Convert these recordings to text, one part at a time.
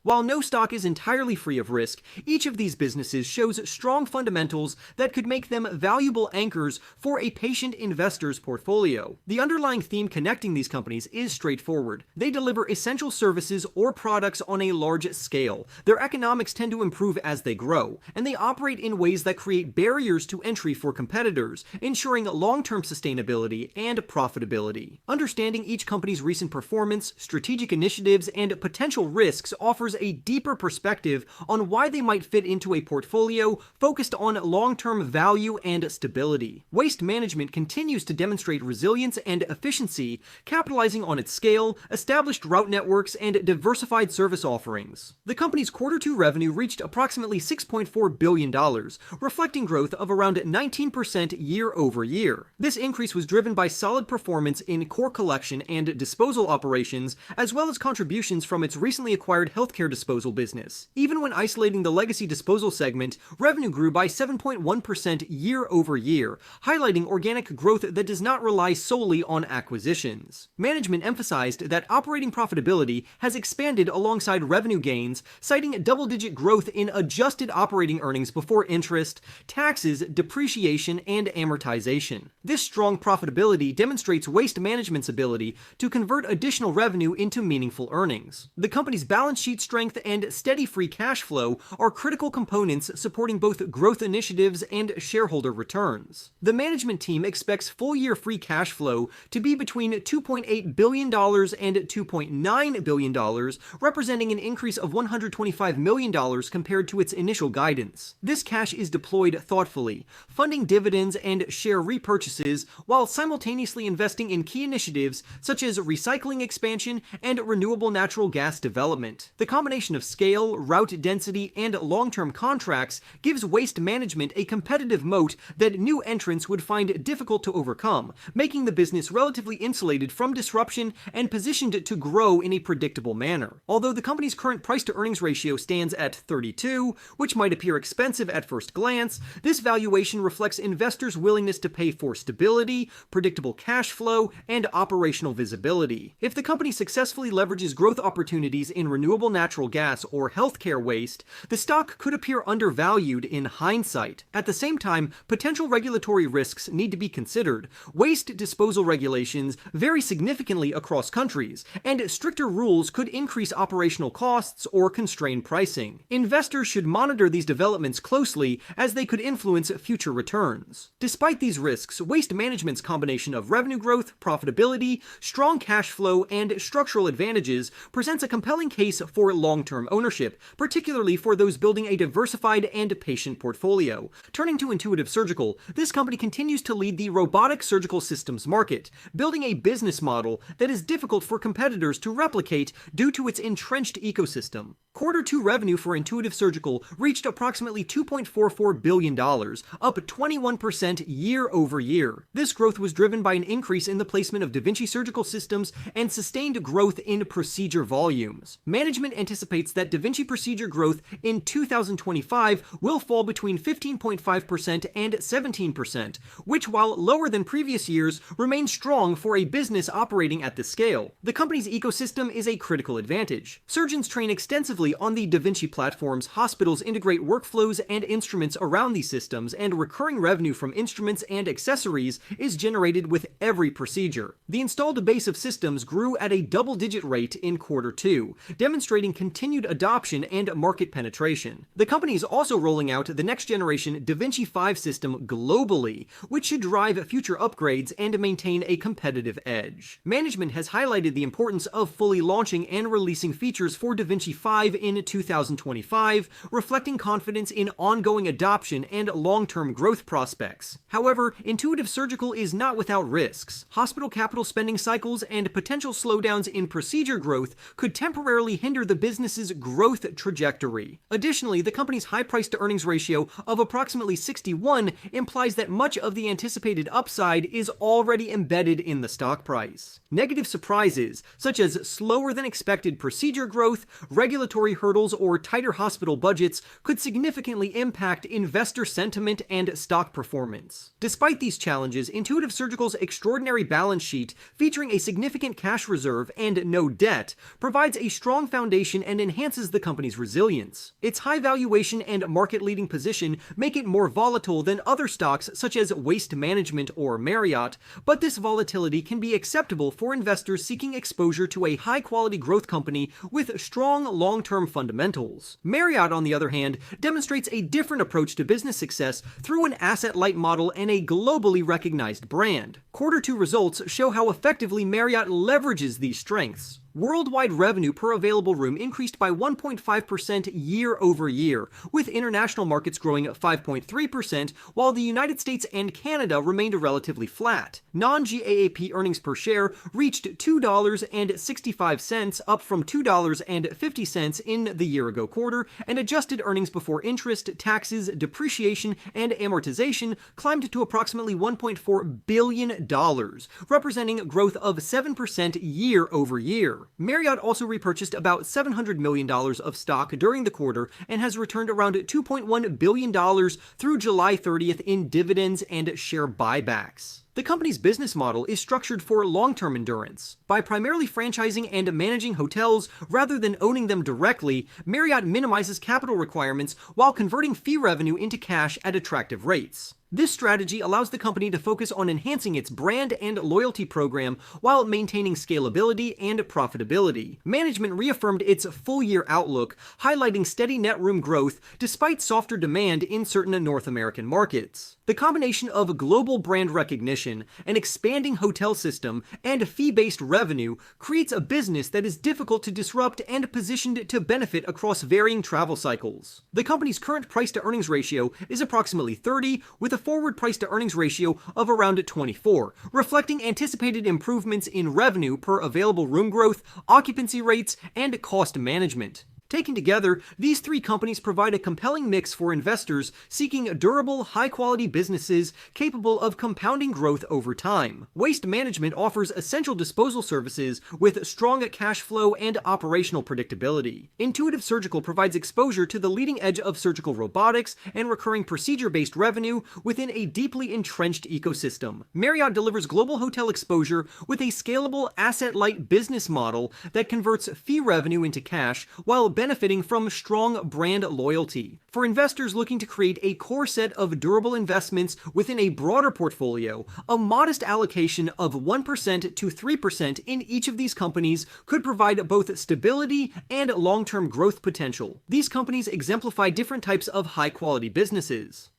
While no stock is entirely free of risk, each of these businesses shows strong fundamentals that could make them valuable anchors for a patient investor's portfolio. The underlying theme connecting these companies is straightforward. They deliver essential services or products on a large scale. Their economics tend to improve as they grow, and they operate in ways that create barriers to entry for competitors, ensuring long-term sustainability and profitability. Understanding each company's recent performance, strategic initiatives, and potential risks offers a deeper perspective on why they might fit into a portfolio focused on long-term value and stability. Waste Management continues to demonstrate resilience and efficiency, capitalizing on its scale, established route networks, and diversified service offerings. The company's Q2 revenue reached approximately $6.4 billion, reflecting growth of around 19% year over year. This increase was driven by solid performance in core collection and disposal operations, as well as contributions from its recently acquired healthcare disposal business. Even when isolating the legacy disposal segment, revenue grew by 7.1% year over year, highlighting organic growth that does not rely solely on acquisitions. Management emphasized that operating profitability has expanded alongside revenue gains, citing double-digit growth in adjusted operating earnings before interest, taxes, depreciation, and amortization. This strong profitability demonstrates Waste Management's ability to convert additional revenue into meaningful earnings. The company's balance sheet strength and steady free cash flow are critical components supporting both growth initiatives and shareholder returns. The management team expects full-year free cash flow to be between $2.8 billion and $2.9 billion, representing an increase of $125 million compared to its initial guidance. This cash is deployed thoughtfully, funding dividends and share repurchases while simultaneously investing in key initiatives such as recycling expansion and renewable natural gas development. The combination of scale, route density, and long-term contracts gives Waste Management a competitive moat that new entrants would find difficult to overcome, making the business relatively insulated from disruption and positioned to grow in a predictable manner. Although the company's current price-to-earnings ratio stands at 32, which might appear expensive at first glance, this valuation reflects investors' willingness to pay for stability, predictable cash flow, and operational visibility. If the company successfully leverages growth opportunities in renewable natural gas or healthcare waste, the stock could appear undervalued in hindsight. At the same time, potential regulatory risks need to be considered. Waste disposal regulations vary significantly across countries, and stricter rules could increase operational costs or constrain pricing. Investors should monitor these developments closely as they could influence future returns. Despite these risks, Waste Management's combination of revenue growth, profitability, strong cash flow, and structural advantages presents a compelling case for long-term ownership, particularly for those building a diversified and patient portfolio. Turning to Intuitive Surgical, this company continues to lead the robotic surgical systems market, building a business model that is difficult for competitors to replicate due to its entrenched ecosystem. Q2 revenue for Intuitive Surgical reached approximately $2.44 billion, up 21% year over year. This growth was driven by an increase in the placement of Vinci surgical systems and sustained growth in procedure volumes. Management anticipates that Vinci procedure growth in 2025 will fall between 15.5% and 17%, which, while lower than previous years, remains strong for a business operating at this scale. The company's ecosystem is a critical advantage. Surgeons train extensively on the Vinci platforms, hospitals integrate workflows and instruments around these systems, and recurring revenue from instruments and accessories is generated with every procedure. The installed base of systems grew at a double-digit rate in Q2, demonstrating continued adoption and market penetration. The company is also rolling out the next-generation Vinci 5 system globally, which should drive future upgrades and maintain a competitive edge. Management has highlighted the importance of fully launching and releasing features for Vinci 5 in 2025, reflecting confidence in ongoing adoption and long-term growth prospects. However, Intuitive Surgical is not without risks. Hospital capital spending cycles and potential slowdowns in procedure growth could temporarily hinder the business's growth trajectory. Additionally, the company's high price-to-earnings ratio of approximately 61 implies that much of the anticipated upside is already embedded in the stock price. Negative surprises, such as slower than expected procedure growth, regulatory hurdles, or tighter hospital budgets, could significantly impact investor sentiment and stock performance. Despite these challenges, Intuitive Surgical's extraordinary balance sheet, featuring a significant cash reserve and no debt, provides a strong foundation valuation and enhances the company's resilience. Its high valuation and market-leading position make it more volatile than other stocks such as Waste Management or Marriott, but this volatility can be acceptable for investors seeking exposure to a high-quality growth company with strong long-term fundamentals. Marriott, on the other hand, demonstrates a different approach to business success through an asset-light model and a globally recognized brand. Quarter 2 results show how effectively Marriott leverages these strengths. Worldwide revenue per available room increased by 1.5% year over year, with international markets growing at 5.3%, while the United States and Canada remained relatively flat. Non-GAAP earnings per share reached $2.65, up from $2.50 in the year-ago quarter, and adjusted earnings before interest, taxes, depreciation, and amortization climbed to approximately $1.4 billion, representing growth of 7% year over year. Marriott also repurchased about $700 million of stock during the quarter and has returned around $2.1 billion through July 30th in dividends and share buybacks. The company's business model is structured for long-term endurance. By primarily franchising and managing hotels rather than owning them directly, Marriott minimizes capital requirements while converting fee revenue into cash at attractive rates. This strategy allows the company to focus on enhancing its brand and loyalty program while maintaining scalability and profitability. Management reaffirmed its full-year outlook, highlighting steady net room growth despite softer demand in certain North American markets. The combination of global brand recognition, an expanding hotel system, and fee-based revenue creates a business that is difficult to disrupt and positioned to benefit across varying travel cycles. The company's current price-to-earnings ratio is approximately 30, with a forward price-to-earnings ratio of around 24, reflecting anticipated improvements in revenue per available room growth, occupancy rates, and cost management. Taken together, these three companies provide a compelling mix for investors seeking durable, high-quality businesses capable of compounding growth over time. Waste Management offers essential disposal services with strong cash flow and operational predictability. Intuitive Surgical provides exposure to the leading edge of surgical robotics and recurring procedure-based revenue within a deeply entrenched ecosystem. Marriott delivers global hotel exposure with a scalable, asset-light business model that converts fee revenue into cash while benefiting from strong brand loyalty. For investors looking to create a core set of durable investments within a broader portfolio, a modest allocation of 1% to 3% in each of these companies could provide both stability and long-term growth potential. These companies exemplify different types of high-quality businesses.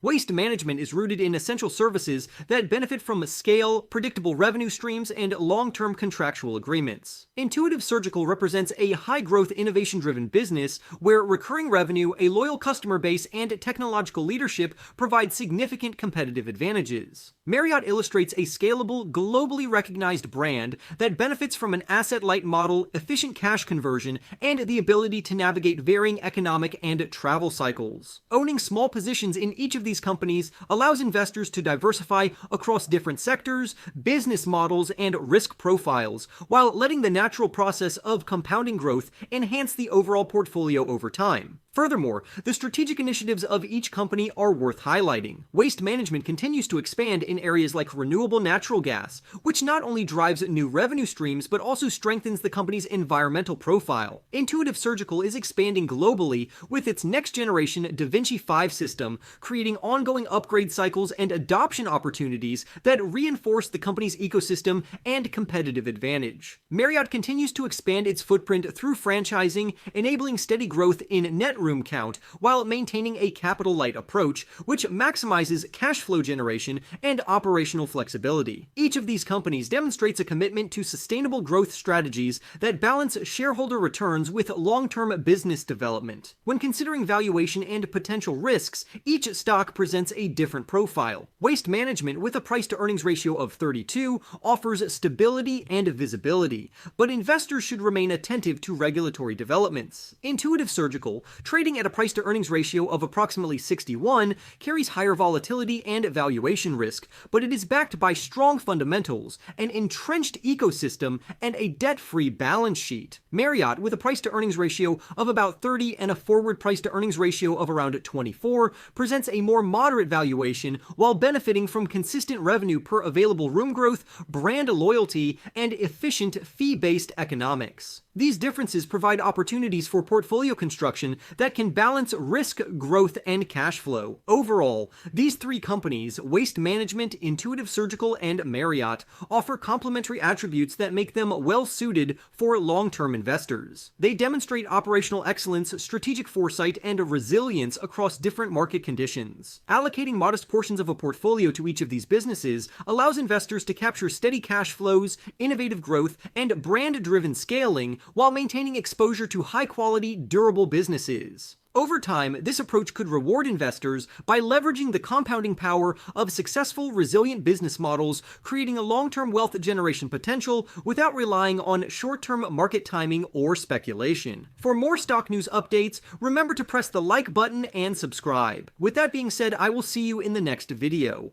Waste Management is rooted in essential services that benefit from scale, predictable revenue streams, and long-term contractual agreements. Intuitive Surgical represents a high-growth, innovation-driven business where recurring revenue, a loyal customer base, and technological leadership provide significant competitive advantages. Marriott illustrates a scalable, globally recognized brand that benefits from an asset-light model, efficient cash conversion, and the ability to navigate varying economic and travel cycles. Owning small positions in each of these companies allows investors to diversify across different sectors, business models, and risk profiles, while letting the natural process of compounding growth enhance the overall portfolio over time. Furthermore, the strategic initiatives of each company are worth highlighting. Waste Management continues to expand in areas like renewable natural gas, which not only drives new revenue streams but also strengthens the company's environmental profile. Intuitive Surgical is expanding globally with its next-generation Vinci 5 system, creating ongoing upgrade cycles and adoption opportunities that reinforce the company's ecosystem and competitive advantage. Marriott continues to expand its footprint through franchising, enabling steady growth in net room count while maintaining a capital-light approach, which maximizes cash flow generation and operational flexibility. Each of these companies demonstrates a commitment to sustainable growth strategies that balance shareholder returns with long-term business development. When considering valuation and potential risks, each stock presents a different profile. Waste Management, with a price-to-earnings ratio of 32, offers stability and visibility, but investors should remain attentive to regulatory developments. Intuitive Surgical trading at a price-to-earnings ratio of approximately 61, carries higher volatility and valuation risk, but it is backed by strong fundamentals, an entrenched ecosystem, and a debt-free balance sheet. Marriott, with a price-to-earnings ratio of about 30 and a forward price-to-earnings ratio of around 24, presents a more moderate valuation while benefiting from consistent revenue per available room growth, brand loyalty, and efficient fee-based economics. These differences provide opportunities for portfolio construction that can balance risk, growth, and cash flow. Overall, these three companies, Waste Management, Intuitive Surgical, and Marriott, offer complementary attributes that make them well-suited for long-term investors. They demonstrate operational excellence, strategic foresight, and resilience across different market conditions. Allocating modest portions of a portfolio to each of these businesses allows investors to capture steady cash flows, innovative growth, and brand-driven scaling, while maintaining exposure to high-quality, durable businesses. Over time, this approach could reward investors by leveraging the compounding power of successful, resilient business models, creating a long-term wealth generation potential without relying on short-term market timing or speculation. For more stock news updates, remember to press the like button and subscribe. With that being said, I will see you in the next video.